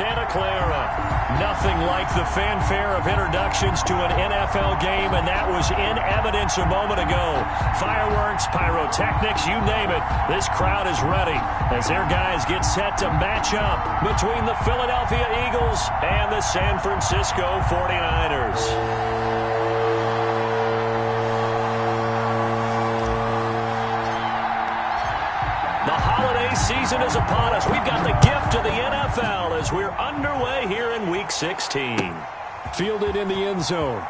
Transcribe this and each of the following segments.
Santa Clara. Nothing like the fanfare of introductions to an NFL game, and that was in evidence a moment ago. Fireworks, pyrotechnics, you name it. This crowd is ready as their guys get set to match up between the Philadelphia Eagles and the San Francisco 49ers. Season is upon us. We've got the gift of the NFL as we're underway here in Week 16. Fielded in the end zone.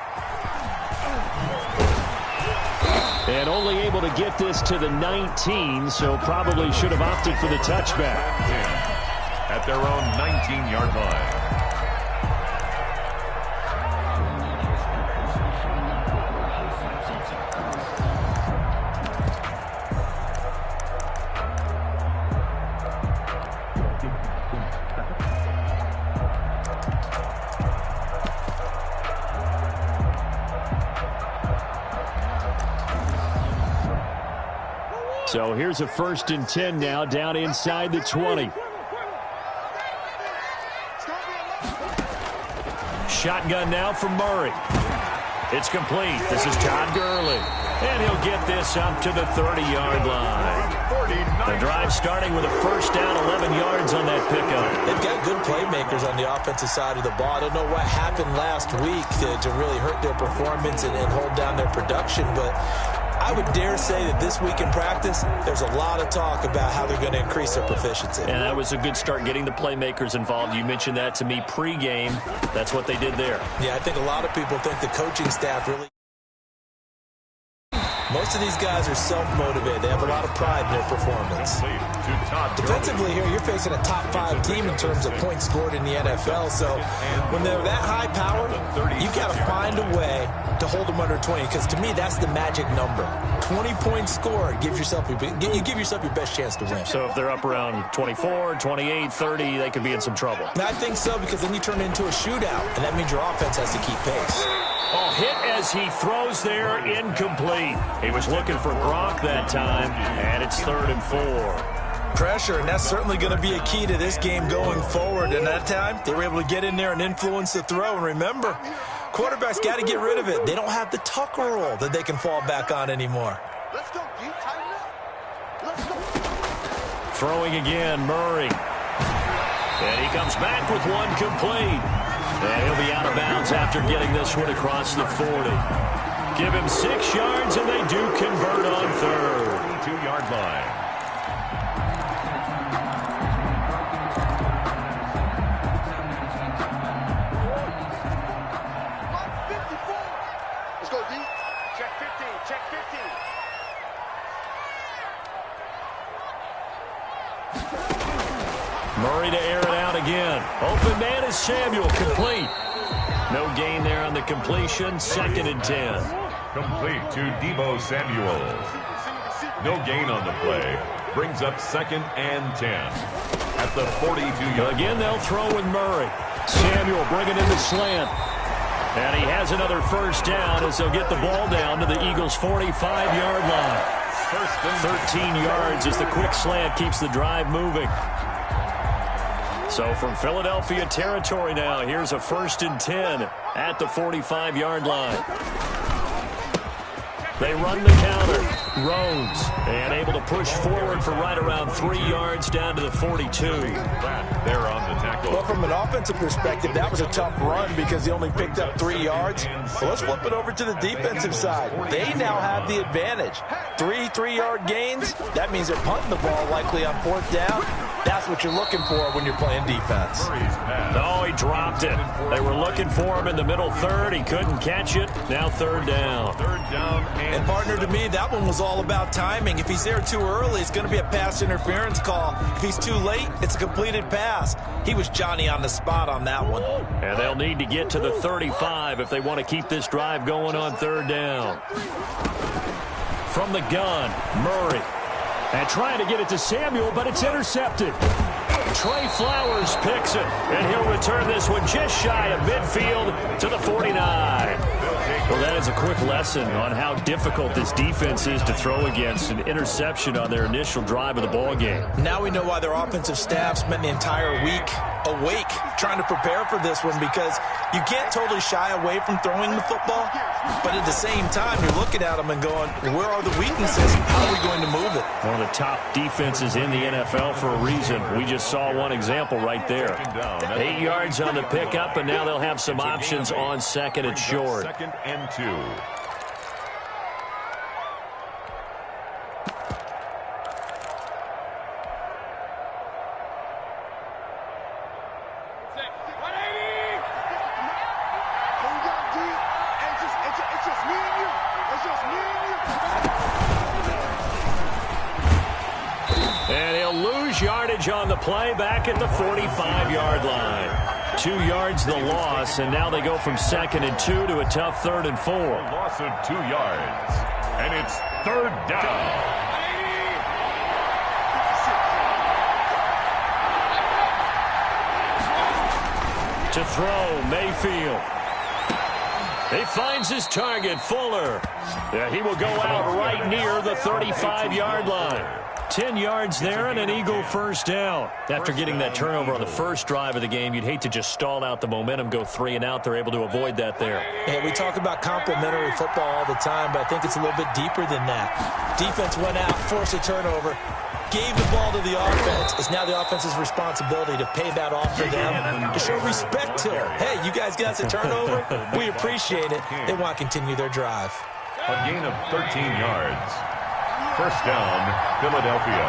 And only able to get this to the 19, so probably should have opted for the touchback. At their own 19-yard line. So here's a 1st and 10 now, down inside the 20. Shotgun now from Murray. It's complete. This is Todd Gurley. And he'll get this up to the 30-yard line. The drive starting with a 1st down, 11 yards on that pickup. They've got good playmakers on the offensive side of the ball. I don't know what happened last week to really hurt their performance and hold down their production, but I would dare say that this week in practice, there's a lot of talk about how they're going to increase their proficiency. And that was a good start getting the playmakers involved. You mentioned that to me pregame. That's what they did there. Yeah, I think a lot of people think the coaching staff really... Most of these guys are self-motivated. They have a lot of pride in their performance. Defensively here, you're facing a top-5 team in terms of points scored in the NFL. So when they're that high power, you've got to find a way to hold them under 20. Because to me, that's the magic number. 20 points scored, you give yourself your best chance to win. So if they're up around 24, 28, 30, they could be in some trouble. And I think so, because then you turn it into a shootout, and that means your offense has to keep pace. Oh, hit as he throws there, incomplete. He was looking for Gronk that time, and it's 3rd and 4. Pressure, and that's certainly going to be a key to this game going forward. And that time, they were able to get in there and influence the throw. And remember, quarterbacks got to get rid of it. They don't have the Tucker roll that they can fall back on anymore. Let's go, D. Tighten up. Let's go. Throwing again, Murray. And he comes back with one complete. And he'll be out of bounds after getting this one across the 40. Give him 6 yards, and they do convert on 3rd. 2-yard line. Let's go, D. Check 15. Check 15. Murray to air it out again. Open man is Samuel, complete. No gain there on the completion. 2nd and 10. Complete to Deebo Samuel. No gain on the play. Brings up 2nd and 10. At the 42-yard. Again, they'll throw with Murray. Samuel bringing in the slant. And he has another 1st down as they'll get the ball down to the Eagles' 45-yard line. 13 yards as the quick slant keeps the drive moving. So from Philadelphia territory now, here's a 1st and 10 at the 45-yard line. They run the counter. Rhodes, and able to push forward for right around 3 yards down to the 42. They're on the tackle. Well, from an offensive perspective, that was a tough run because he only picked up 3 yards. Well, let's flip it over to the defensive side. They now have the advantage. 3-3-yard gains. That means they're punting the ball likely on 4th down. That's what you're looking for when you're playing defense. Oh, he dropped it. They were looking for him in the middle 3rd. He couldn't catch it. Now 3rd down. 3rd down. And partner, to me, that one was all about timing. If he's there too early, it's going to be a pass interference call. If he's too late, it's a completed pass. He was Johnny on the spot on that one. And they'll need to get to the 35 if they want to keep this drive going on 3rd down. From the gun, Murray. And trying to get it to Samuel, but it's intercepted. Trey Flowers picks it, and he'll return this one just shy of midfield to the 49. Well, that is a quick lesson on how difficult this defense is to throw against. An interception on their initial drive of the ball game. Now we know why their offensive staff spent the entire week awake trying to prepare for this one because you can't totally shy away from throwing the football, but at the same time, you're looking at them and going, where are the weaknesses? How are we going to move it? One of the top defenses in the NFL for a reason. We just saw one example right there. 8 yards on the pickup, and now they'll have some options on second and short. 2nd and 2. Yardage on the play back at the 45-yard line. 2 yards the loss, and now they go from 2nd and 2 to a tough 3rd and 4. A loss of 2 yards, and it's 3rd down. To throw, Mayfield. He finds his target, Fuller. Yeah, he will go out right near the 35-yard line. 10 yards there and an Eagle first down. After getting that turnover on the first drive of the game, you'd hate to just stall out the momentum, go 3 and out. They're able to avoid that there. Yeah, we talk about complementary football all the time, but I think it's a little bit deeper than that. Defense went out, forced a turnover, gave the ball to the offense. It's now the offense's responsibility to pay that off for them, to show respect to them. Hey, you guys got us a turnover? We appreciate it. They want to continue their drive. A gain of 13 yards. First down, Philadelphia.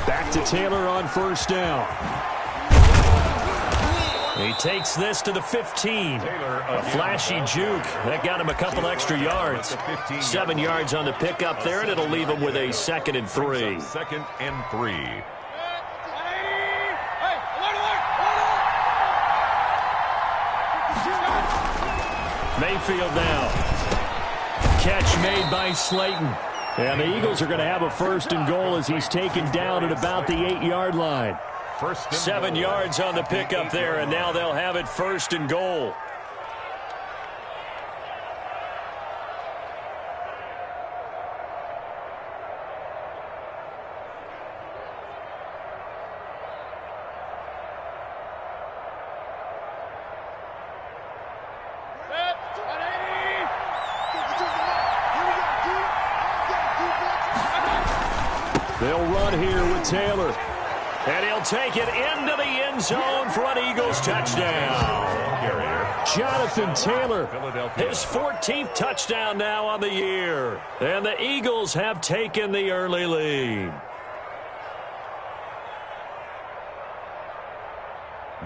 Back to Taylor on first down. He takes this to the 15. A flashy juke. That got him a couple extra yards. 7 yards on the pickup there, and it'll leave him with a 2nd and 3. 2nd and 3. Mayfield now. Catch made by Slayton. And the Eagles are going to have a 1st and goal as he's taken down at about the 8-yard line. 7 yards on the pickup there, and now they'll have it 1st and goal. They'll run here with Taylor. And he'll take it into the end zone for an Eagles touchdown. Jonathan Taylor, his 14th touchdown now on the year. And the Eagles have taken the early lead.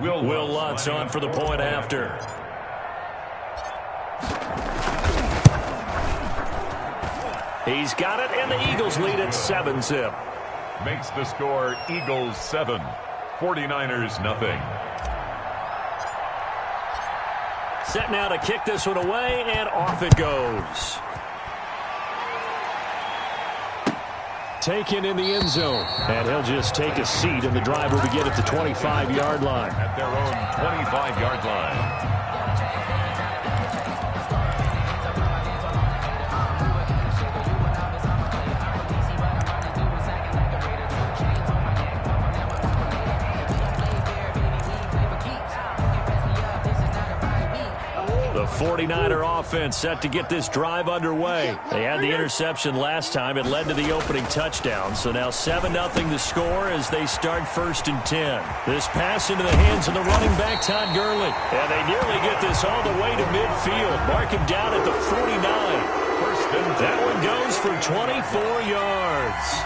Will Lutz on for the point after. He's got it, and the Eagles lead at 7-zip. Makes the score Eagles 7, 49ers nothing. Set now to kick this one away, and off it goes. Taken in the end zone, and he'll just take a seat, and the drive will begin at the 25-yard line. At their own 25-yard line. The 49er offense set to get this drive underway. They had the interception last time. It led to the opening touchdown. So now 7-0 the score as they start 1st and 10. This pass into the hands of the running back, Todd Gurley. And they nearly get this all the way to midfield. Mark him down at the 49. That one goes for 24 yards.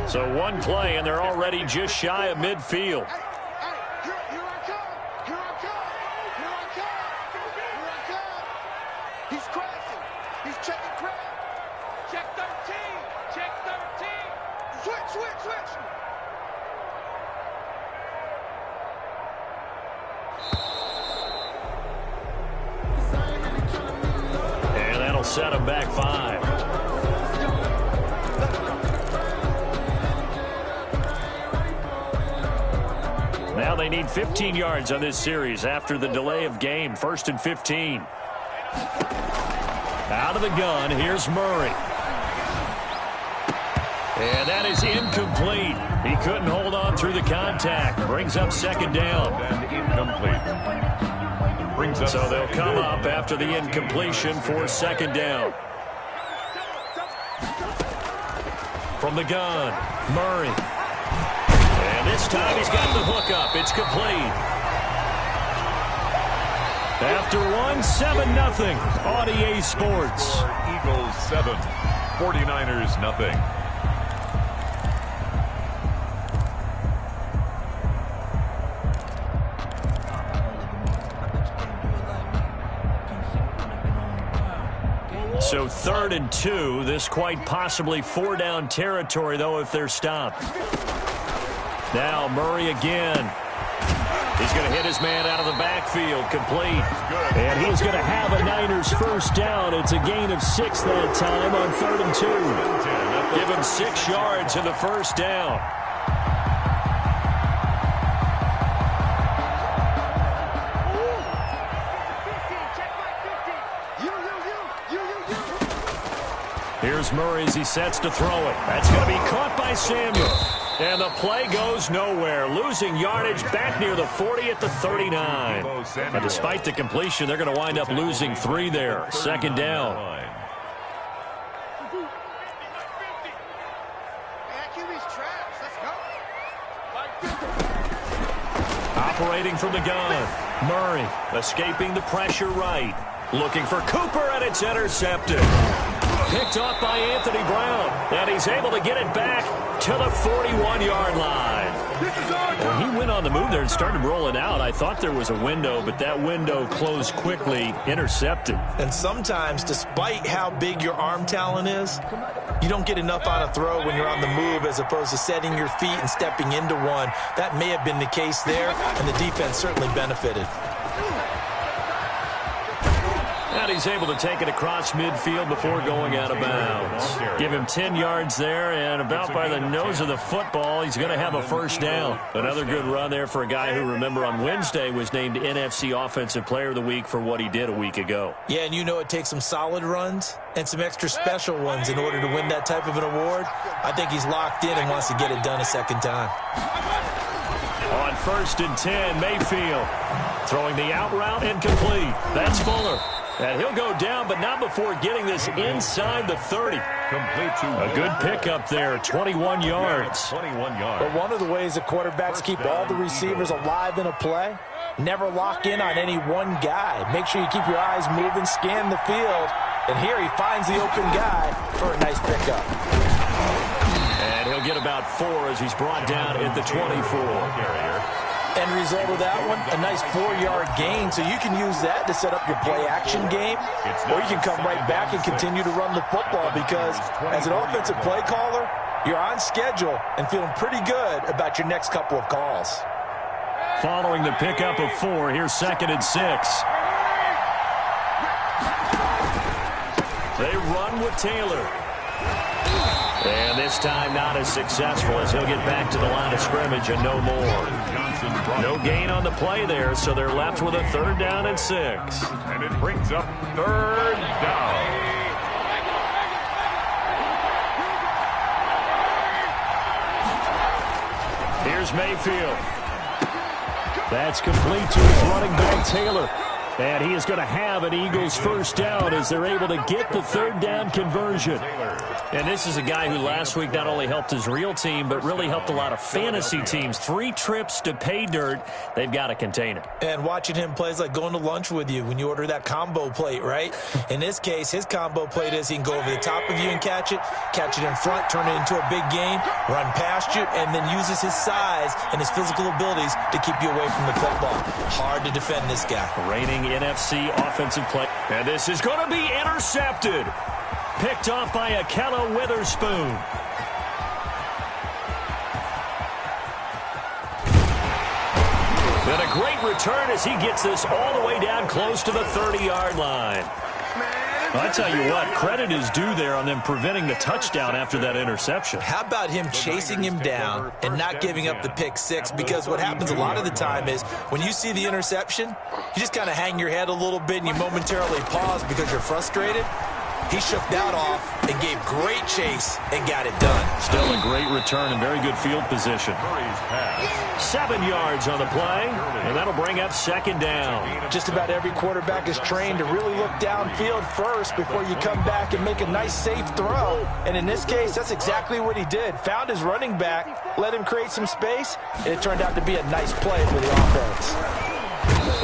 So one play, and they're already just shy of midfield. Here I come. Here I come. Here I come. He's crashing. He's checking crap. Check 13. Check 13. Switch. And that'll set him back 5. Now they need 15 yards on this series after the delay of game. 1st and 15. Out of the gun, here's Murray. And that is incomplete. He couldn't hold on through the contact. Brings up 2nd down. And incomplete. Brings up so they'll come up after the incompletion for 2nd down. From the gun, Murray. And this time he's got the hook up. It's complete. After one, 7-0. On EA Sports. Eagles 7, 49ers nothing. So 3rd and 2. This quite possibly 4-down territory, though, if they're stopped. Now Murray again. He's going to hit his man out of the backfield. Complete. And he's going to have a Niners 1st down. It's a gain of 6 that time on 3rd and 2. Give him 6 yards in the 1st down. Here's Murray as he sets to throw it. That's going to be caught by Samuel. And the play goes nowhere. Losing yardage back near the 40 at the 39. And despite the completion, they're going to wind up losing 3 there. 2nd down. Operating from the gun. Murray escaping the pressure right. Looking for Cooper, and it's intercepted. Picked off by Anthony Brown. And he's able to get it back to the 41-yard line. Well, he went on the move there and started rolling out. I thought there was a window, but that window closed quickly. Intercepted. And sometimes, despite how big your arm talent is, you don't get enough on a throw when you're on the move as opposed to setting your feet and stepping into one. That may have been the case there, and the defense certainly benefited. And he's able to take it across midfield before going out of bounds. Give him 10 yards there, and about by the nose of the football, he's going to have a 1st down. Another good run there for a guy who, remember, on Wednesday was named NFC Offensive Player of the Week for what he did a week ago. Yeah, and you know it takes some solid runs and some extra special ones in order to win that type of an award. I think he's locked in and wants to get it done a 2nd time. On 1st and 10, Mayfield throwing the out route incomplete. That's Fuller. And he'll go down, but not before getting this inside the 30. A good pickup there, 21 yards. But one of the ways that quarterbacks keep all the receivers alive in a play, never lock in on any one guy. Make sure you keep your eyes moving, scan the field. And here he finds the open guy for a nice pickup. And he'll get about 4 as he's brought down at the 24. End result of that one, a nice 4-yard gain, so you can use that to set up your play-action game, or you can come right back and continue to run the football because as an offensive play caller, you're on schedule and feeling pretty good about your next couple of calls. Following the pickup of 4, here's 2nd and 6. They run with Taylor. And this time not as successful as he'll get back to the line of scrimmage and no more. No gain on the play there, so they're left with a 3rd down and 6. And it brings up 3rd down. Here's Mayfield. That's complete to his running back, Taylor. And he is going to have an Eagles 1st down as they're able to get the 3rd down conversion. And this is a guy who last week not only helped his real team, but really helped a lot of fantasy teams. 3 trips to pay dirt. They've got to contain it. And watching him play is like going to lunch with you when you order that combo plate, right? In this case, his combo plate is he can go over the top of you and catch it in front, turn it into a big gain, run past you, and then uses his size and his physical abilities to keep you away from the football. Hard to defend this guy. Reigning NFC offensive play. And this is going to be intercepted. Picked off by Akella Witherspoon. And a great return as he gets this all the way down close to the 30-yard line. I tell you what, credit is due there on them preventing the touchdown after that interception. How about him chasing him down and not giving up the pick six? Because what happens a lot of the time is when you see the interception, you just kind of hang your head a little bit and you momentarily pause because you're frustrated. He shook that off and gave great chase and got it done. Still a great return and very good field position. 7 yards on the play, and that'll bring up second down. Just about every quarterback is trained to really look downfield first before you come back and make a nice, safe throw. And in this case, that's exactly what he did. Found his running back, let him create some space, and it turned out to be a nice play for the offense.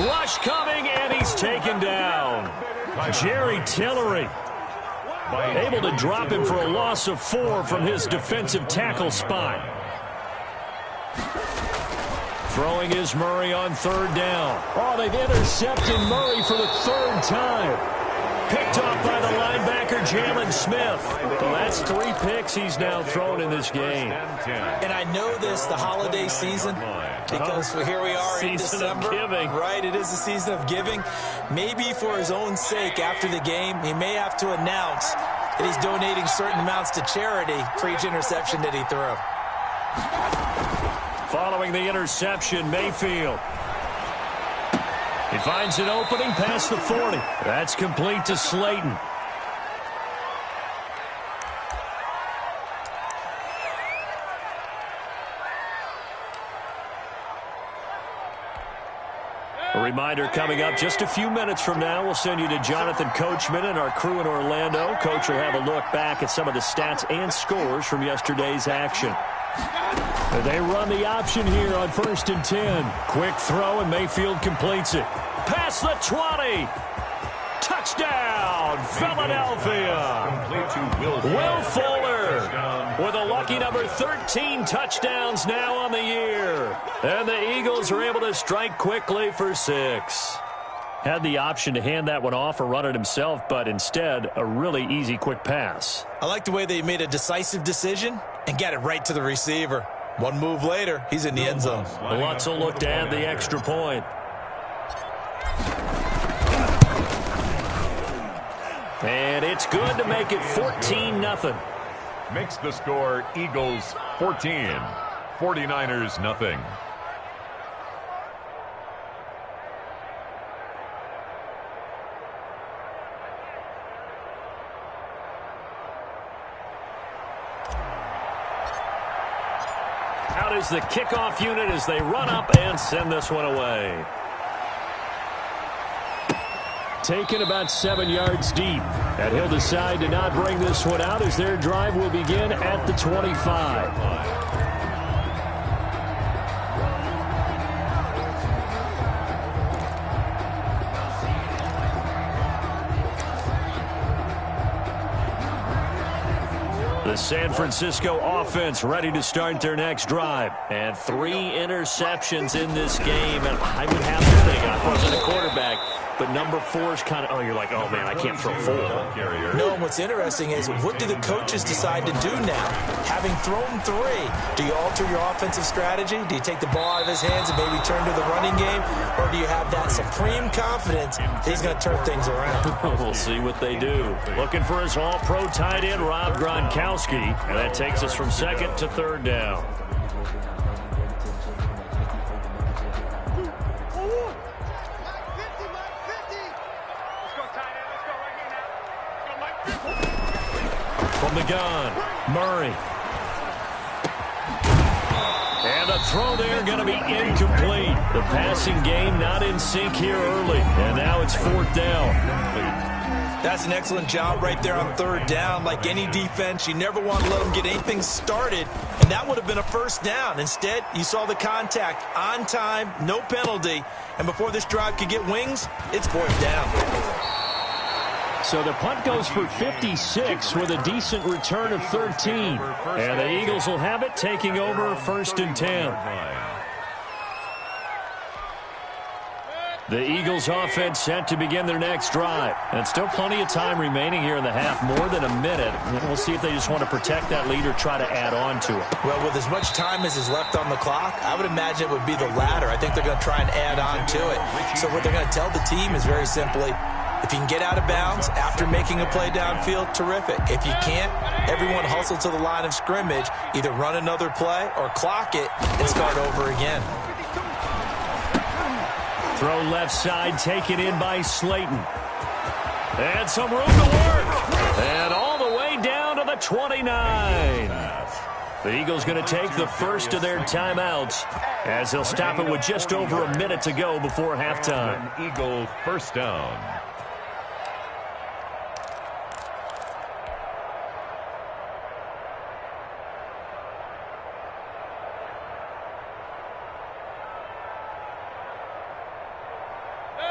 Rush coming, and he's taken down. Jerry Tillery able to drop him for a loss of 4 from his defensive tackle spot. Throwing is Murray on third down. Oh, they've intercepted Murray for the 3rd time. Picked off by the linebacker, Jalen Smith. Well, that's 3 picks he's now thrown in this game. And I know this, the holiday season, because here we are in December. Season of giving. Right, it is the season of giving. Maybe for his own sake, after the game, he may have to announce that he's donating certain amounts to charity for each interception that he threw. Following the interception, Mayfield. He finds an opening past the 40. That's complete to Slayton. A reminder coming up just a few minutes from now. We'll send you to Jonathan Coachman and our crew in Orlando. Coach will have a look back at some of the stats and scores from yesterday's action. They run the option here on 1st and 10. Quick throw, and Mayfield completes it. Past the 20. Touchdown, Philadelphia. Will Fuller with a lucky number 13 touchdowns now on the year. And the Eagles are able to strike quickly for 6. Had the option to hand that one off or run it himself, but instead, a really easy quick pass. I like the way they made a decisive decision and got it right to the receiver. One move later, he's in the end zone. Lutz will look to add the extra point. And it's good to make it 14-0. Makes the score Eagles 14, 49ers nothing. Out is the kickoff unit as they run up and send this one away. Taken about 7 yards deep. And he'll decide to not bring this one out as their drive will begin at the 25. The San Francisco offense ready to start their next drive. And 3 interceptions in this game. And I would have to think, I wasn't a quarterback, but number 4 is kind of, you're like, oh, man, I can't throw 4. No, and what's interesting is what do the coaches decide to do now? Having thrown 3, do you alter your offensive strategy? Do you take the ball out of his hands and maybe turn to the running game? Or do you have that supreme confidence that he's going to turn things around? We'll see what they do. Looking for his all-pro tight end, Rob Gronkowski. And that takes us from 2nd to 3rd down. From the gun, Murray. And the throw there going to be incomplete. The passing game not in sync here early. And now it's 4th down. That's an excellent job right there on 3rd down. Like any defense, you never want to let them get anything started, and that would have been a 1st down. Instead, you saw the contact on time, no penalty, and before this drive could get wings, it's 4th down. So the punt goes for 56 with a decent return of 13. And the Eagles will have it, taking over 1st and 10. The Eagles offense set to begin their next drive. And still plenty of time remaining here in the half, more than a minute. We'll see if they just want to protect that lead or try to add on to it. Well, with as much time as is left on the clock, I would imagine it would be the latter. I think they're going to try and add on to it. So what they're going to tell the team is very simply, If you can get out of bounds after making a play downfield, terrific. If you can't, everyone hustle to the line of scrimmage, either run another play or clock it and start over again. Throw left side, taken in by Slayton. And some room to work. And all the way down to the 29. The Eagles going to take the first of their timeouts as they'll stop it with just over a minute to go before halftime. Eagle first down.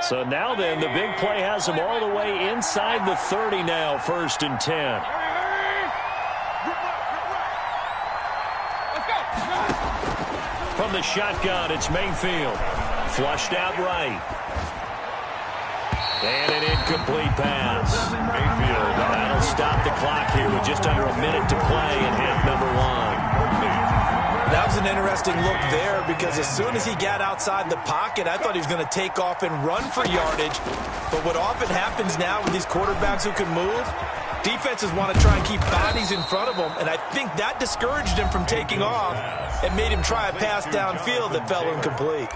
So now then, the big play has them all the way inside the 30 now, 1st and 10. From the shotgun, it's Mayfield. Flushed out right. And an incomplete pass. Mayfield. That'll stop the clock here with just under a minute to play in half number 1. That was an interesting look there because as soon as he got outside the pocket, I thought he was going to take off and run for yardage. But what often happens now with these quarterbacks who can move, defenses want to try and keep bodies in front of them, and I think that discouraged him from taking off and made him try a pass downfield that fell incomplete.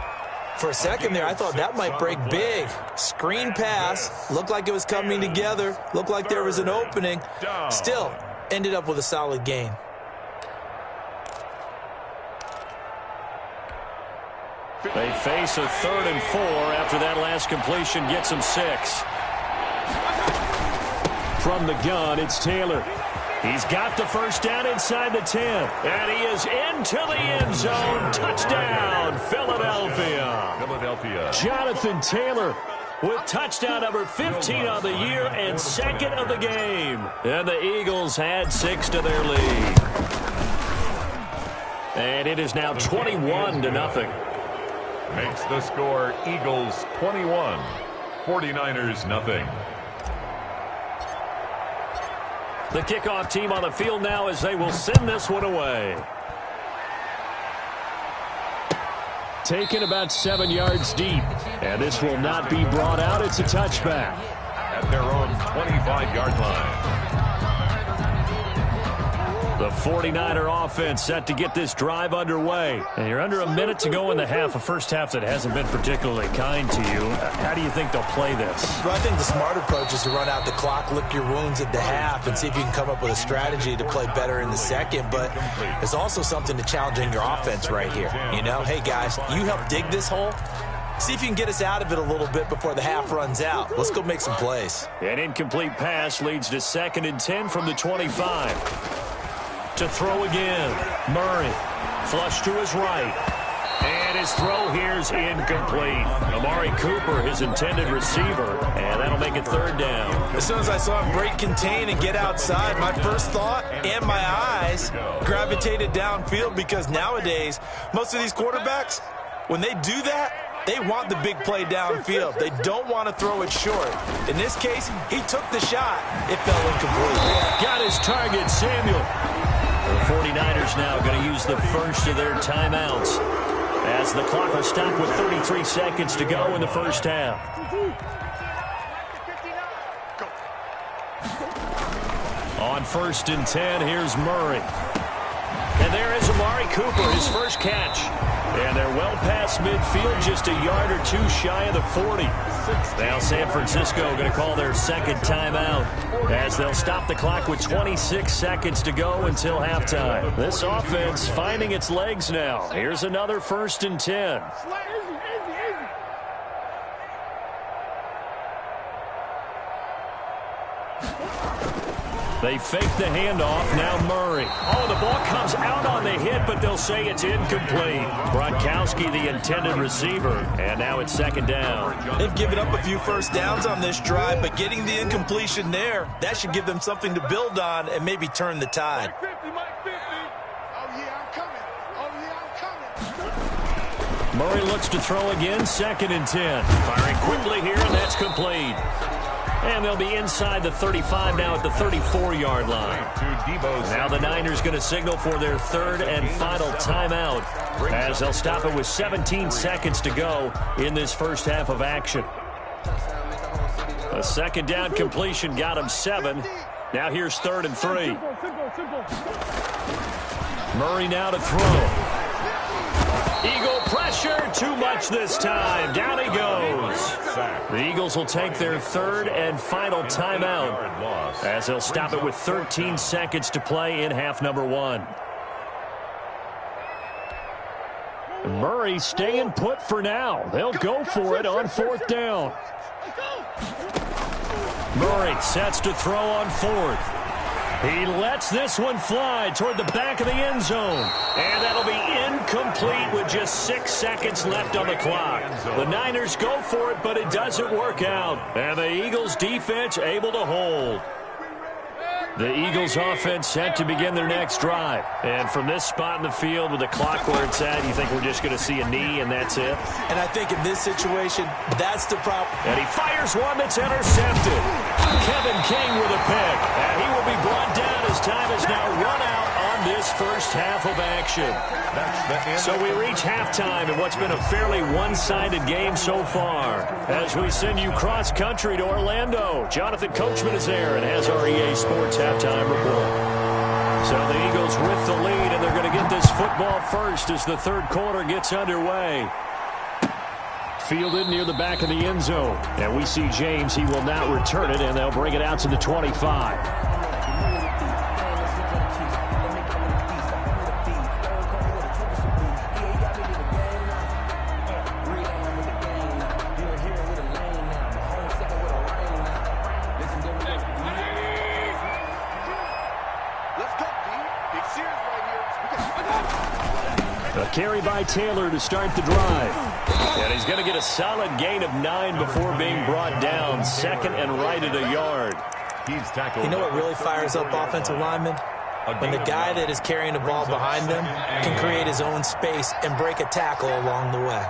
For a second there, I thought that might break big. Screen pass, looked like it was coming together, looked like there was an opening. Still, ended up with a solid gain. They face a 3rd and 4 after that last completion gets them 6. From the gun, it's Taylor. He's got the first down inside the 10. And he is into the end zone. Touchdown, Philadelphia. Jonathan Taylor with touchdown number 15 on the year and 2nd of the game. And the Eagles add 6 to their lead. And it is now 21-0. Makes the score Eagles 21, 49ers nothing. The kickoff team on the field now as they will send this one away. Taken about 7 yards deep. And this will not be brought out. It's a touchback. At their own 25-yard line. The 49er offense set to get this drive underway. And you're under a minute to go in the half, a first half that hasn't been particularly kind to you. How do you think they'll play this? Well, I think the smart approach is to run out the clock, lick your wounds at the half, and see if you can come up with a strategy to play better in the second. But there's also something to challenging your offense right here. You know, hey, guys, you help dig this hole. See if you can get us out of it a little bit before the half runs out. Let's go make some plays. An incomplete pass leads to 2nd and 10 from the 25. To throw again, Murray, flush to his right, and his throw here's incomplete. Amari Cooper, his intended receiver, and that'll make it 3rd down. As soon as I saw him break contain and get outside, my first thought and my eyes gravitated downfield because nowadays, most of these quarterbacks, when they do that, they want the big play downfield. They don't want to throw it short. In this case, he took the shot. It fell incomplete. Got his target, Samuel. The 49ers now going to use the first of their timeouts as the clock will stop with 33 seconds to go in the first half. On 1st and 10, here's Murray. And there is Amari Cooper, his first catch. And they're well past midfield, just a yard or two shy of the 40. Now San Francisco going to call their 2nd timeout as they'll stop the clock with 26 seconds to go until halftime. This offense finding its legs now. Here's another 1st and 10. They fake the handoff. Now Murray. Oh, the ball comes out on the hit, but they'll say it's incomplete. Gronkowski, the intended receiver, and now it's 2nd down. They've given up a few first downs on this drive, but getting the incompletion there, that should give them something to build on and maybe turn the tide. Murray looks to throw again, 2nd and 10. Firing quickly here, and that's complete. And they'll be inside the 35 now at the 34-yard line. Now the Niners going to signal for their 3rd and final timeout as they'll stop it with 17 seconds to go in this first half of action. A second down completion got him 7. Now here's 3rd and 3. Murray now to throw. Eagle pressure, too much this time. Down he goes. The Eagles will take their 3rd and final timeout as they'll stop it with 13 seconds to play in half number 1. Murray staying put for now. They'll go for it on 4th down. Murray sets to throw on 4th. He lets this one fly toward the back of the end zone. And that'll be incomplete with just 6 seconds left on the clock. The Niners go for it, but it doesn't work out. And the Eagles defense able to hold. The Eagles offense set to begin their next drive. And from this spot in the field with the clock where it's at, you think we're just going to see a knee and that's it? And I think in this situation, that's the problem. And he fires one that's intercepted. Kevin King with a pick. And he will be brought down as time is now run out on this first half of action. So we reach halftime in what's been a fairly one-sided game so far. As we send you cross-country to Orlando, Jonathan Coachman is there and has our EA Sports halftime report. So the Eagles with the lead, and they're going to get this football first as the 3rd quarter gets underway. Fielded near the back of the end zone. And we see James. He will now return it, and they'll bring it out to the 25. A carry by Taylor to start the drive. And he's going to get a solid gain of 9 before being brought down. 2nd and right at a yard. You know what really fires up offensive linemen? When the guy that is carrying the ball behind them can create his own space and break a tackle along the way.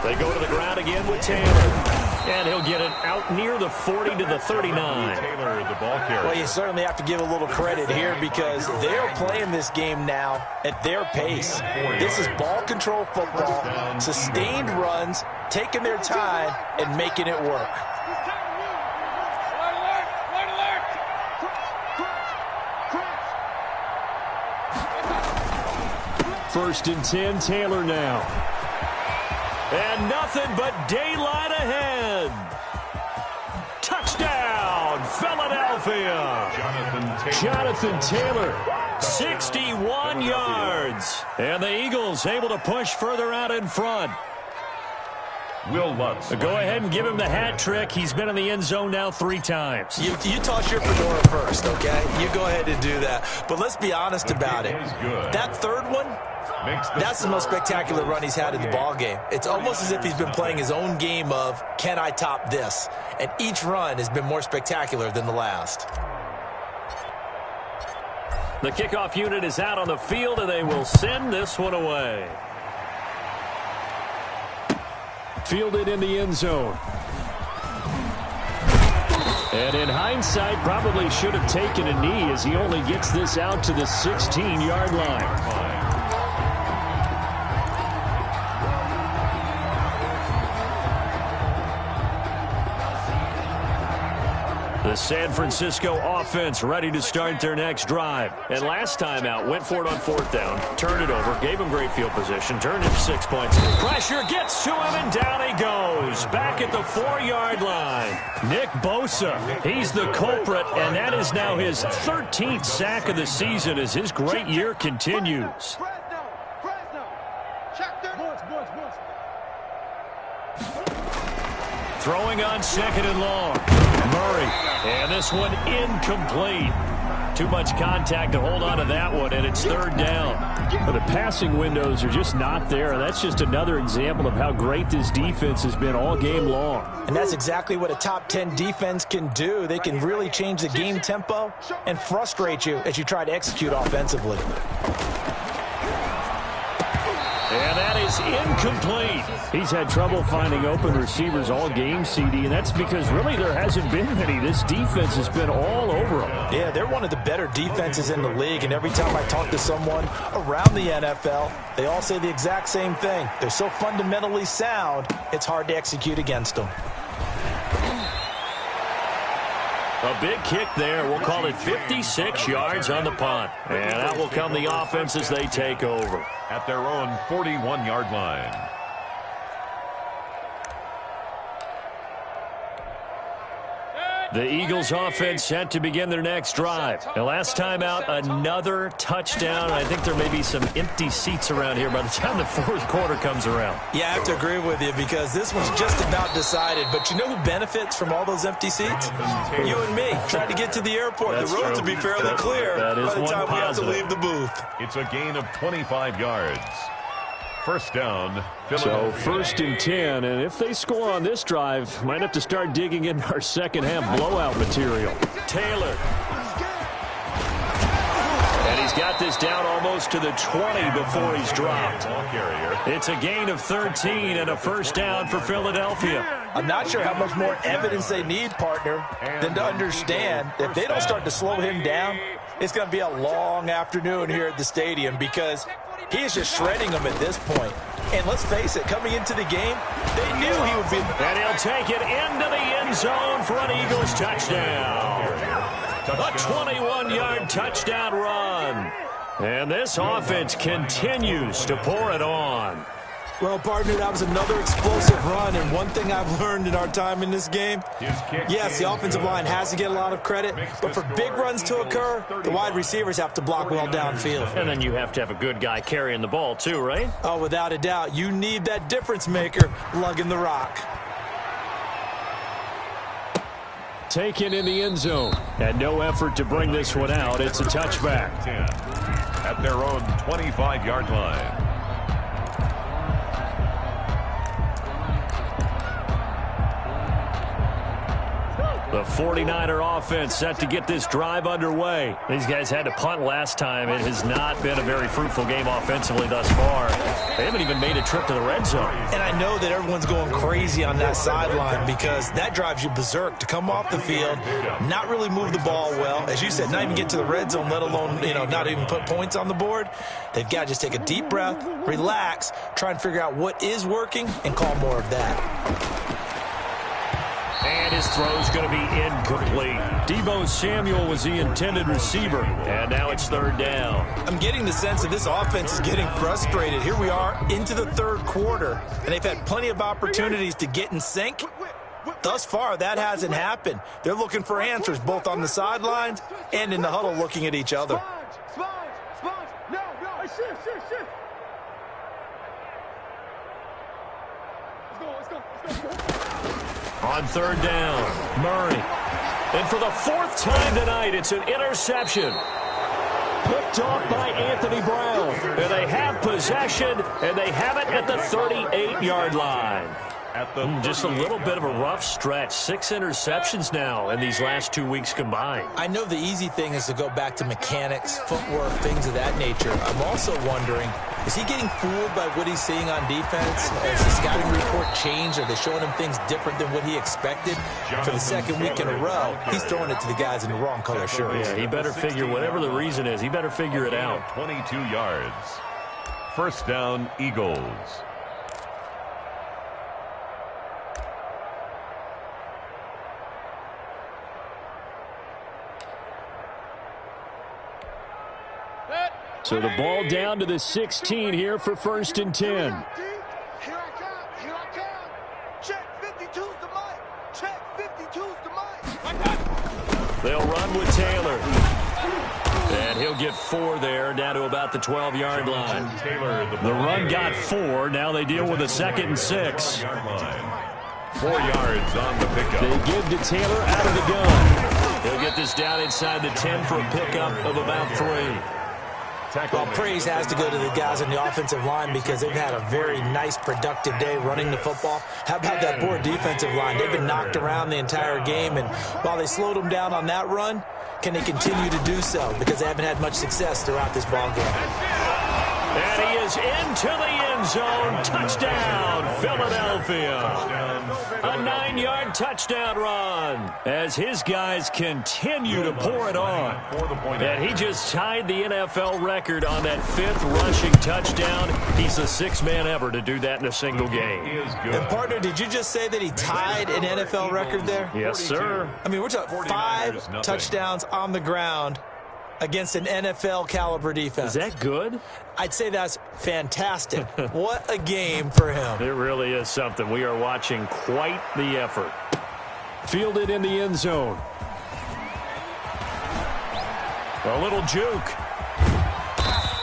They go to the ground again with Taylor. And he'll get it out near the 40 to the 39. Taylor, the ball carrier. Well, you certainly have to give a little credit here because they're playing this game now at their pace. This is ball control football, sustained runs, taking their time, and making it work. First and 10, Taylor now. And nothing but daylight ahead. Touchdown, Philadelphia. Jonathan Taylor, 61 yards. And the Eagles able to push further out in front. Will Lutz. Go ahead and give him the hat trick. He's been in the end zone now 3 times. You toss your fedora first, okay? You go ahead and do that. But let's be honest about it. That 3rd one, that's the most spectacular run he's had in the ball game. It's almost as if he's been playing his own game of, can I top this? And each run has been more spectacular than the last. The kickoff unit is out on the field, and they will send this one away. Fielded in the end zone. And in hindsight, probably should have taken a knee as he only gets this out to the 16-yard line. The San Francisco offense ready to start their next drive. And last time out, went for it on 4th down, turned it over, gave him great field position, turned it 6 points. Pressure gets to him, and down he goes. Back at the 4-yard line. Nick Bosa, he's the culprit, and that is now his 13th sack of the season as his great year continues. Throwing on 2nd and long. Murray. And this one incomplete. Too much contact to hold on to that one, and it's 3rd down. But the passing windows are just not there, and that's just another example of how great this defense has been all game long. And that's exactly what a top 10 defense can do. They can really change the game tempo and frustrate you as you try to execute offensively. And that is incomplete. He's had trouble finding open receivers all game, CD, and that's because really there hasn't been many. This defense has been all over them. Yeah, they're one of the better defenses in the league, and every time I talk to someone around the NFL, they all say the exact same thing. They're so fundamentally sound, it's hard to execute against them. A big kick there. We'll call it 56 yards on the punt. And that will come the offense as they take over. At their own 41-yard line. The Eagles offense set to begin their next drive. The last time out, another touchdown. I think there may be some empty seats around here by the time the fourth quarter comes around. Yeah, I have to agree with you because this one's just about decided. But you know who benefits from all those empty seats? You and me. Trying to get to the airport. That's the road true. to be fairly clear that is by the one time we have to positive. leave the booth. It's a gain of 25 yards. First down, So Philadelphia. 1st and 10, and if they score on this drive, might have to start digging in our second half blowout material. Taylor. And he's got this down almost to the 20 before he's dropped. Ball carrier. It's a gain of 13 and a first down for Philadelphia. I'm not sure how much more evidence they need, partner, than to understand that if they don't start to slow him down, it's going to be a long afternoon here at the stadium because he is just shredding them at this point. And let's face it, coming into the game, they knew he would be. And he'll take it into the end zone for an Eagles touchdown. A 21-yard touchdown run. And this offense continues to pour it on. Well, partner, that was another explosive run, and one thing I've learned in our time in this game, yes, the offensive line has to get a lot of credit, but for big runs to occur, the wide receivers have to block well downfield. And then you have to have a good guy carrying the ball too, right? Oh, without a doubt, you need that difference maker lugging the rock. Taken in the end zone. And no effort to bring this one out. It's a touchback. 10 at their own 25-yard line. The 49er offense set to get this drive underway. These guys had to punt last time. It has not been a very fruitful game offensively thus far. They haven't even made a trip to the red zone. And I know that everyone's going crazy on that sideline because that drives you berserk to come off the field, not really move the ball well. As you said, not even get to the red zone, let alone, not even put points on the board. They've got to just take a deep breath, relax, try and figure out what is working, and call more of that. And his throw's going to be incomplete. Deebo Samuel was the intended receiver. And now it's third down. I'm getting the sense that this offense is getting frustrated. Here we are into the third quarter, and they've had plenty of opportunities to get in sync. Thus far, that hasn't happened. They're looking for answers both on the sidelines and in the huddle looking at each other. On third down, Murray. And for the fourth time tonight, it's an interception. Picked off by Anthony Brown. And they have possession, and they have it at the 38-yard line. Just a little bit of a rough stretch. 6 interceptions now in these last 2 weeks combined. I know the easy thing is to go back to mechanics, footwork, things of that nature. I'm also wondering, is he getting fooled by what he's seeing on defense? Has the scouting report changed? Are they showing him things different than what he expected? For the second week in a row, he's throwing it to the guys in the wrong color shirts. Yeah, he better figure, whatever the reason is, he better figure it out. 22 yards. First down, Eagles. So the ball down to the 16 here for 1st and 10. Here I come. Check 52's the mic. Check 52's the mic. They'll run with Taylor. And he'll get 4 there, down to about the 12-yard line. The run got 4. Now they deal with a 2nd and 6. 4 yards on the pickup. They give to Taylor out of the gun. He'll get this down inside the 10 for a pickup of about 3. Well, praise has to go to the guys on the offensive line because they've had a very nice, productive day running the football. How about that poor defensive line? They've been knocked around the entire game, and while they slowed them down on that run, can they continue to do so? Because they haven't had much success throughout this ball game. And he is into the end zone. Touchdown, Philadelphia. A 9-yard touchdown run as his guys continue to pour it on. And he just tied the NFL record on that 5th rushing touchdown. He's the 6th man ever to do that in a single game. And partner, did you just say that he tied an NFL record there? Yes, sir. I mean, we're talking 5 touchdowns on the ground against an NFL caliber defense. Is that good? I'd say that's fantastic. What a game for him. It really is something. We are watching quite the effort. Fielded in the end zone. A little juke.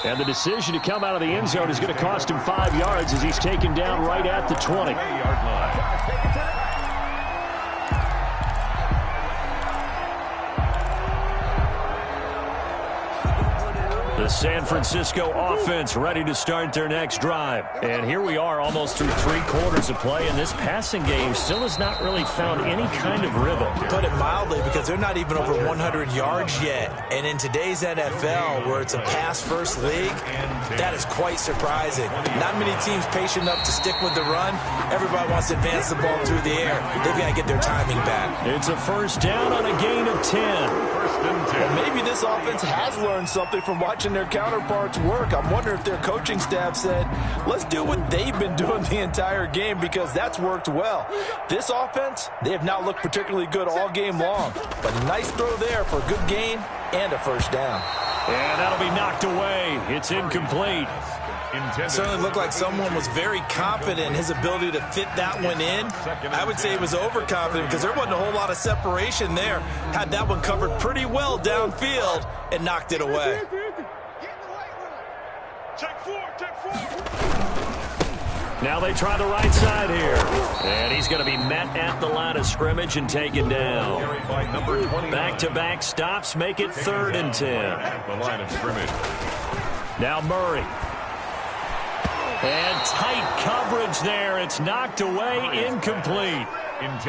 And the decision to come out of the end zone is going to cost him 5 yards as he's taken down right at the 20-yard line. The San Francisco offense ready to start their next drive. And here we are almost through 3 quarters of play, and this passing game still has not really found any kind of rhythm. Put it mildly, because they're not even over 100 yards yet. And in today's NFL, where it's a pass-first league, that is quite surprising. Not many teams patient enough to stick with the run. Everybody wants to advance the ball through the air. They've got to get their timing back. It's a first down on a gain of 10. Well, maybe this offense has learned something from watching their counterparts work. I'm wondering if their coaching staff said, let's do what they've been doing the entire game, because that's worked well. This offense, they have not looked particularly good all game long. But a nice throw there for a good gain and a first down. And that'll be knocked away. It's incomplete. It certainly looked like someone was very confident in his ability to fit that one in. I would say he was overconfident, because there wasn't a whole lot of separation there. Had that one covered pretty well downfield and knocked it away. Now they try the right side here. And he's going to be met at the line of scrimmage and taken down. Back-to-back stops make it 3rd and 10. The line of scrimmage. Now Murray. And tight coverage there. It's knocked away, incomplete.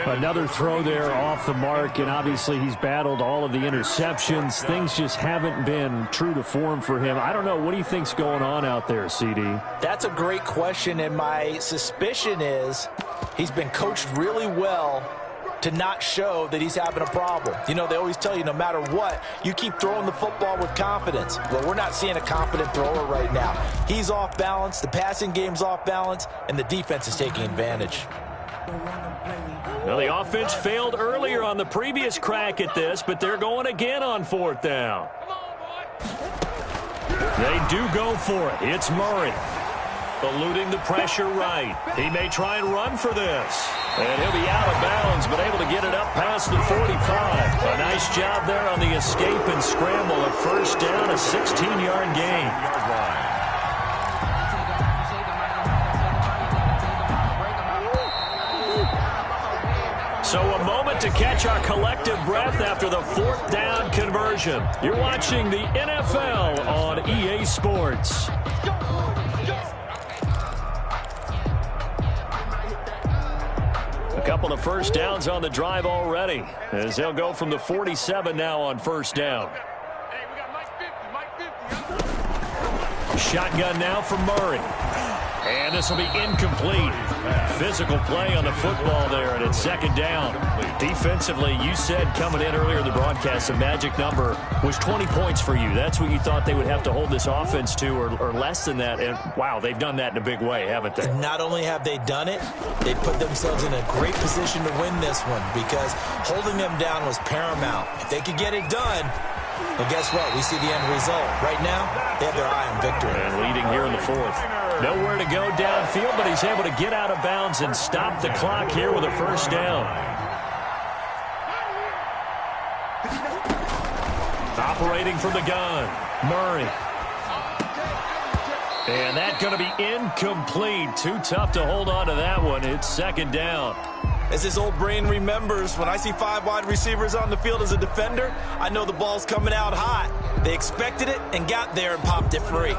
Another throw there off the mark, and obviously he's battled all of the interceptions. Things just haven't been true to form for him. I don't know. What do you think's going on out there, CD? That's a great question, and my suspicion is he's been coached really well to not show that he's having a problem. You know, they always tell you no matter what, you keep throwing the football with confidence. Well, we're not seeing a confident thrower right now. He's off balance, the passing game's off balance, and the defense is taking advantage. Well, the offense failed earlier on the previous crack at this, but they're going again on 4th down. They do go for it. It's Murray. Eluding the pressure right. He may try and run for this. And he'll be out of bounds, but able to get it up past the 45. A nice job there on the escape and scramble. A first down, a 16-yard gain. So a moment to catch our collective breath after the 4th down conversion. You're watching the NFL on EA Sports. A couple of first downs on the drive already, as they'll go from the 47 now on first down. Shotgun now for Murray. And this will be incomplete. Physical play on the football there, and it's 2nd down. Defensively, you said coming in earlier in the broadcast, the magic number was 20 points for you. That's what you thought they would have to hold this offense to, or less than that. And, wow, they've done that in a big way, haven't they? Not only have they done it, they put themselves in a great position to win this one, because holding them down was paramount. If they could get it done, well, guess what? We see the end result. Right now, they have their eye on victory. And leading here in the 4th. Nowhere to go downfield, but he's able to get out of bounds and stop the clock here with a first down. Operating from the gun, Murray. And that's going to be incomplete. Too tough to hold on to that one. It's 2nd down. As his old brain remembers, when I see 5 wide receivers on the field as a defender, I know the ball's coming out hot. They expected it and got there and popped it free.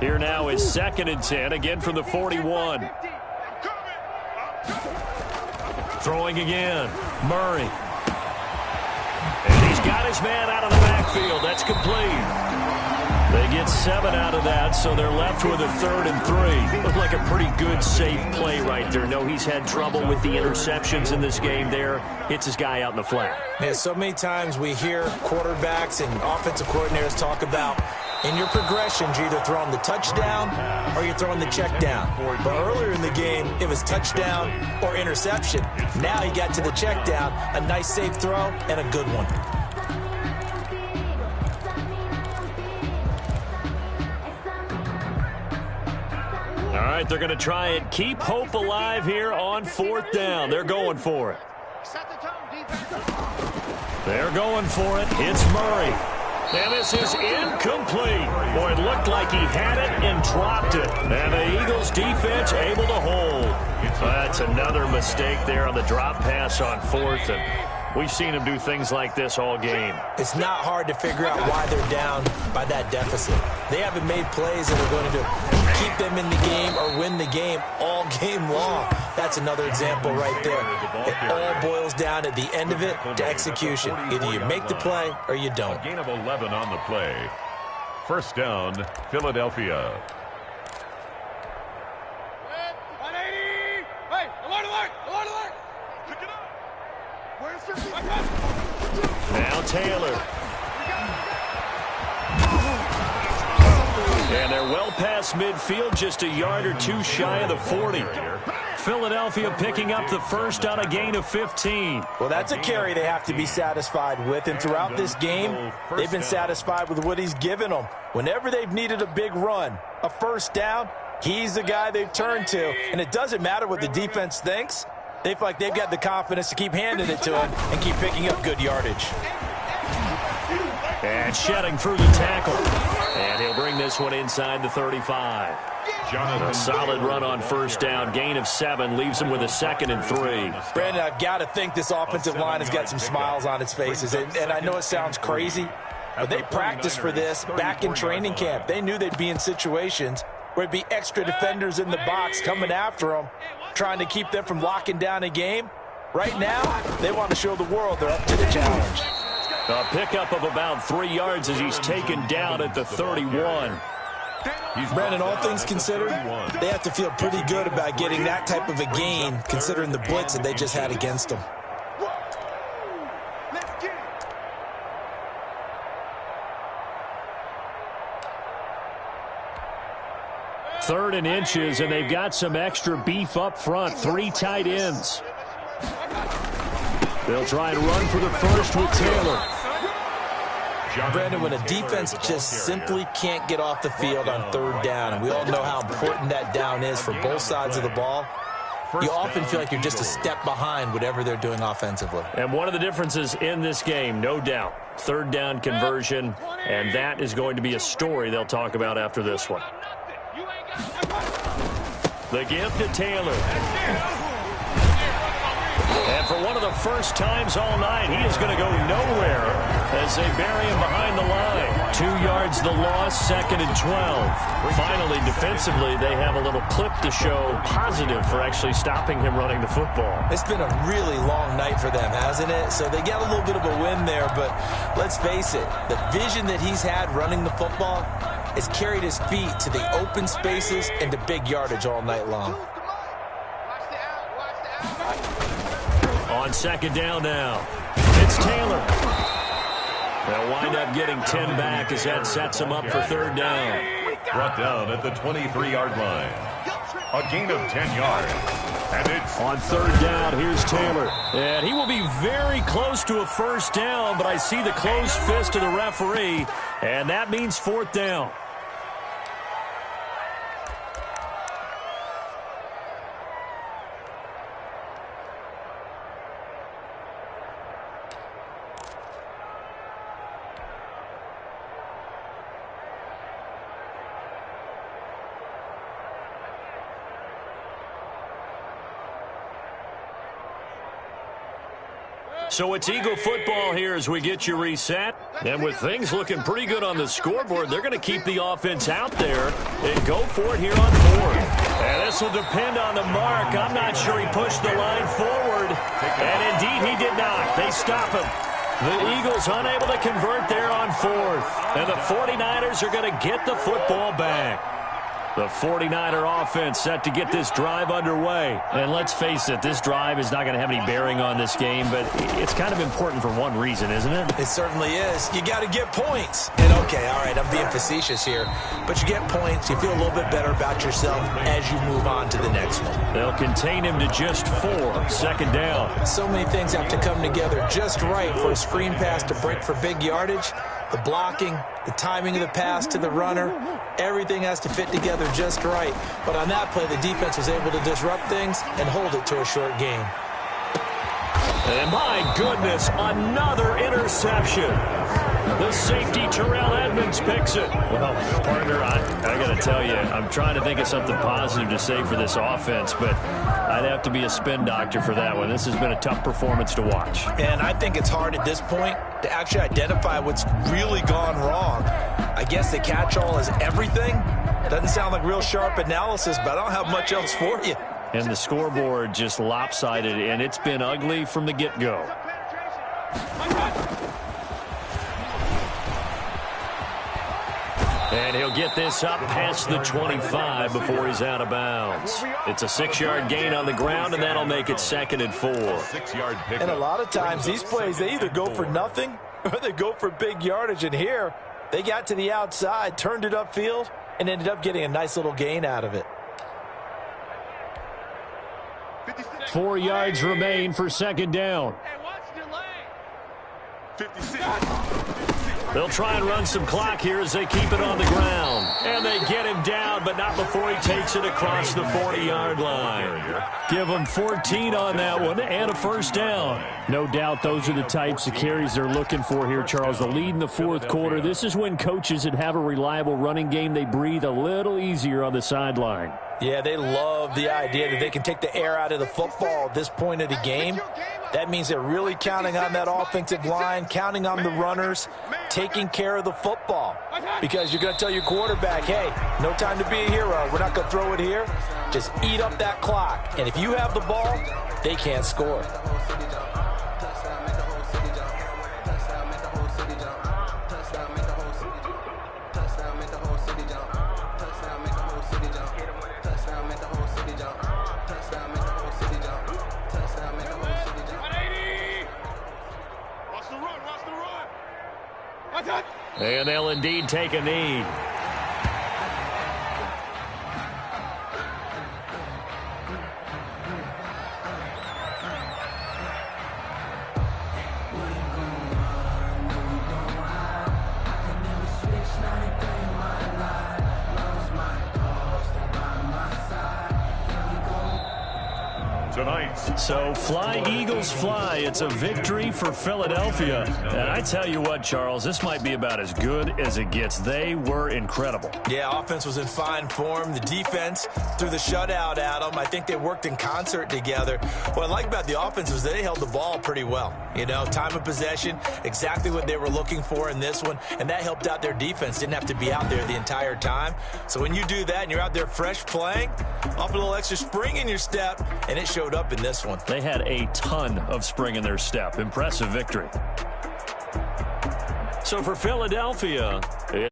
Here now is 2nd and 10, again from the 41. Throwing again, Murray. And he's got his man out of the backfield. That's complete. They get 7 out of that, so they're left with a 3rd and 3. Looked like a pretty good, safe play right there. No, he's had trouble with the interceptions in this game there. Hits his guy out in the flat. Man, so many times we hear quarterbacks and offensive coordinators talk about in your progressions, you're either throwing the touchdown or you're throwing the check down. But earlier in the game, it was touchdown or interception. Now he got to the check down, a nice safe throw, and a good one. All right, they're going to try and keep hope alive here on 4th down. They're going for it. They're going for it. It's Murray. And this is incomplete. Boy, it looked like he had it and dropped it. And the Eagles defense able to hold. That's another mistake there on the drop pass on 4th. And we've seen him do things like this all game. It's not hard to figure out why they're down by that deficit. They haven't made plays that are going to keep them in the game or win the game all game long. That's another example right there. It all boils down at the end of it to execution. Either you make the play or you don't. A gain of 11 on the play. 1st down, Philadelphia. Now Taylor. And they're well past midfield, just a yard or 2 shy of the 40. Philadelphia picking up the 1st on a gain of 15. Well, that's a carry they have to be satisfied with. And throughout this game, they've been satisfied with what he's given them. Whenever they've needed a big run, a 1st down, he's the guy they've turned to. And it doesn't matter what the defense thinks. They feel like they've got the confidence to keep handing it to him and keep picking up good yardage. And shedding through the tackle. And he'll bring this one inside the 35. A solid run on 1st down. Gain of 7 leaves him with a 2nd and 3. Brandon, I've got to think this offensive line has got some smiles on its faces. And I know it sounds crazy, but they practiced for this back in training camp. They knew they'd be in situations where there'd be extra defenders in the box coming after them, trying to keep them from locking down a game. Right now, they want to show the world they're up to the challenge. A pickup of about 3 yards as he's taken down at the 31. Brandon, all things considered, they have to feel pretty good about getting that type of a gain, considering the blitz that they just had against them. Third and inches, and they've got some extra beef up front. 3 tight ends. They'll try and run for the 1st with Taylor. Brandon, when a defense just simply can't get off the field on 3rd down, and we all know how important that down is for both sides of the ball, you often feel like you're just a step behind whatever they're doing offensively. And one of the differences in this game, no doubt, 3rd down conversion, and that is going to be a story they'll talk about after this one. The give to Taylor. And for one of the first times all night, he is going to go nowhere as they bury him behind the line. 2 yards the loss, 2nd and 12. Finally, defensively, they have a little clip to show positive for actually stopping him running the football. It's been a really long night for them, hasn't it? So they got a little bit of a win there, but let's face it, the vision that he's had running the football has carried his feet to the open spaces and to big yardage all night long. On 2nd down now, it's Taylor. They'll wind up getting 10 back as that sets them up for 3rd down. Brought down at the 23-yard line. A gain of 10 yards. And it's on 3rd down, here's Taylor. And he will be very close to a 1st down, but I see the closed fist of the referee, and that means 4th down. So it's Eagle football here as we get you reset. And with things looking pretty good on the scoreboard, they're going to keep the offense out there and go for it here on 4th. And this will depend on the mark. I'm not sure he pushed the line forward. And indeed he did not. They stop him. The Eagles unable to convert there on fourth. And the 49ers are going to get the football back. The 49er offense set to get this drive underway. And let's face it, this drive is not going to have any bearing on this game, but it's kind of important for one reason, isn't it? It certainly is. You got to get points. And okay, all right, I'm being facetious here, but you get points, you feel a little bit better about yourself as you move on to the next one. They'll contain him to just 4, second down. So many things have to come together just right for a screen pass to break for big yardage. The blocking, the timing of the pass to the runner, everything has to fit together just right. But on that play, the defense was able to disrupt things and hold it to a short gain. And my goodness, another interception. The safety, Terrell Edmonds, picks it. Well, partner, I got to tell you, I'm trying to think of something positive to say for this offense, but I'd have to be a spin doctor for that one. This has been a tough performance to watch. And I think it's hard at this point to actually identify what's really gone wrong. I guess the catch-all is everything. Doesn't sound like real sharp analysis, but I don't have much else for you. And the scoreboard just lopsided, and it's been ugly from the get-go. And he'll get this up past the 25 before he's out of bounds. It's a 6-yard gain on the ground, and that'll make it 2nd and 4. And a lot of times, these plays, they either go for nothing or they go for big yardage. And here, they got to the outside, turned it upfield, and ended up getting a nice little gain out of it. 4 yards remain for second down. They'll try and run some clock here as they keep it on the ground. And they get him down, but not before he takes it across the 40-yard line. Give him 14 on that one and a first down. No doubt those are the types of carries they're looking for here, Charles. The lead in the fourth quarter. This is when coaches that have a reliable running game, they breathe a little easier on the sideline. Yeah, they love the idea that they can take the air out of the football at this point of the game. That means they're really counting on that offensive line, counting on the runners, taking care of the football. Because you're going to tell your quarterback, hey, no time to be a hero. We're not going to throw it here. Just eat up that clock. And if you have the ball, they can't score. And they'll indeed take a knee. So fly, Eagles, fly. It's a victory for Philadelphia. And I tell you what, Charles, this might be about as good as it gets. They were incredible. Yeah, offense was in fine form. The defense threw the shutout at them. I think they worked in concert together. What I like about the offense was they held the ball pretty well. You know, time of possession, exactly what they were looking for in this one. And that helped out their defense. Didn't have to be out there the entire time. So when you do that and you're out there fresh playing, off a little extra spring in your step, and it showed up in this one. They had a ton of spring in their step. Impressive victory. So for Philadelphia...